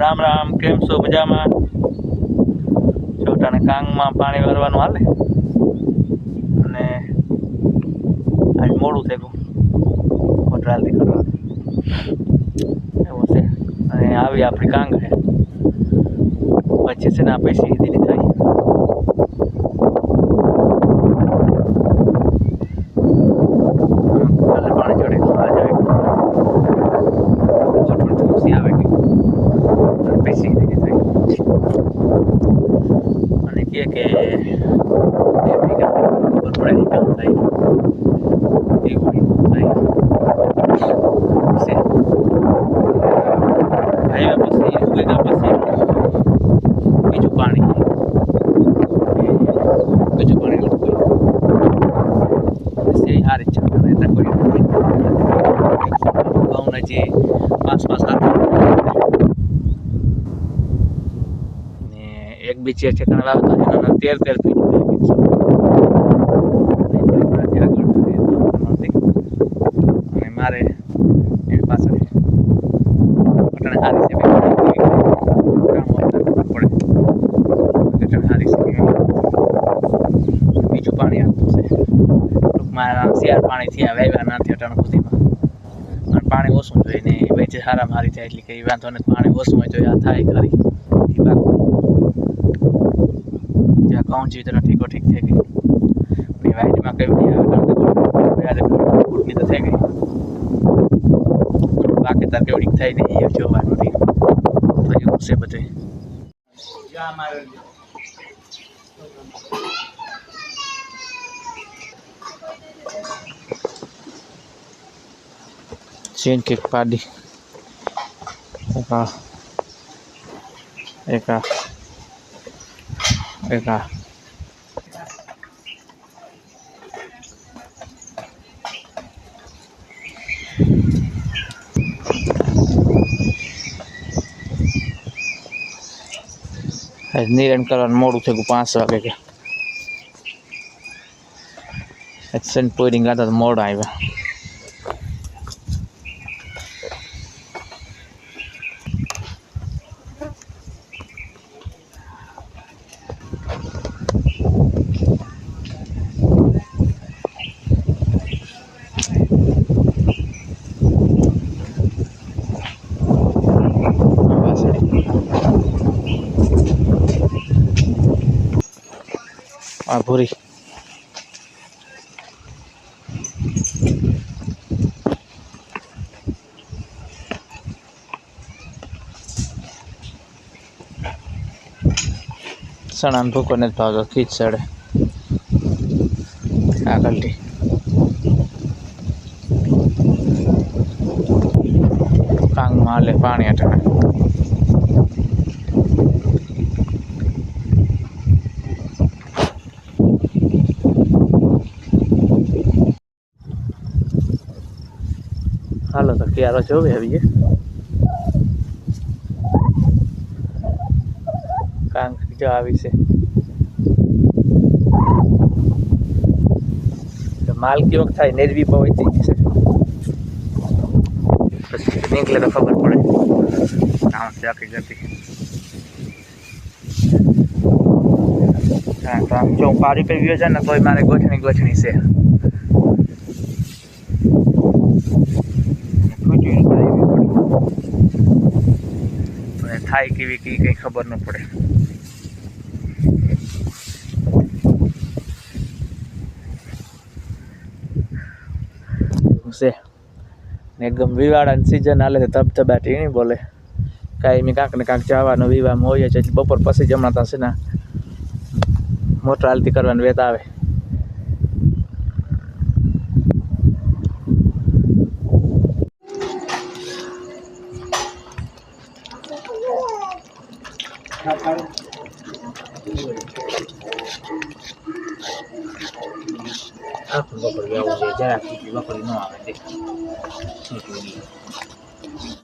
રામ રામ, કેમ છો? મજામાં? છોટાને કાંગમાં પાણી વારવાનું હાલે અને આજ મોડું થઈ ગયું મોટર હાલતી કરવાનું એવું છે. અને આવી આપણી કાંગ છે પછી છે ને આ પૈસા દીધી થાય પાણી ચડે આવે પૈસા દીધી થાય અને કે ખબર પડે કામ થાય એવું થાય હાઈવે પછી ઉગેગા પછી બીજું પાણી સારી છે ગામના જે 5-5 ને એક બી છે ઠેકાણા લાવતા એના 13 ફીટ અને મારે એની પાછળ પટણ હારી છે બીજું પાણી આવતું છે ટૂંકમાં શિયાળ પાણી થયા વાવ્યા ના થયા ટણ સુધીમાં અને પાણી ઓછું જોઈએ ને વેચે સારા મારી થાય એટલે કંઈ વાંધો નથી. પાણી ઓછું હોય તો આ થાય ખરી એ પાક જ્યાં ઘઉં જેવી તરફ ઠીકો ઠીક થઈ ગઈ અને વાઇટમાં કેવી ફૂટની તો થઈ ગઈ બાકી તાર કેવડીક થાય ને એ જોવાનું નથી તો એવું છે બધું. चेन केक पादी एका निरण करવાનું મોડું થઈ ગયું 5 વાગે કે એક્શન પોઈરિંગ આતા તો મોડ આવ્યા आ भूरी सणान भूको नहीं भाव खींच चढ़े आगलटी कांग माले पानी अटके हालो तो क्यारो जो भी अभी कांग जो આવી છે તો માલ की वक्त થાય નેરવી બહુ થઈ છે પછી નીકળે તો ખબર પડે કામ છે આખી ગતિ હા તો આમ જો પારી पे ગયો છે ને તોય મારે ગોઠણી છે થાય કેવી કઈ ખબર ન પડે છે એકદમ વિવાળાની સિઝન હાલે છે ધબધબાટી નહીં બોલે કાંઈ મેં કાંક ને કાંક જવાનું વિવામાં હોય છે એટલે બપોર પછી જ હમણાં ત્યાં છે ને મોટર હાલતી કરવાની વેત આવે બપોર જરા બપોર ન આવે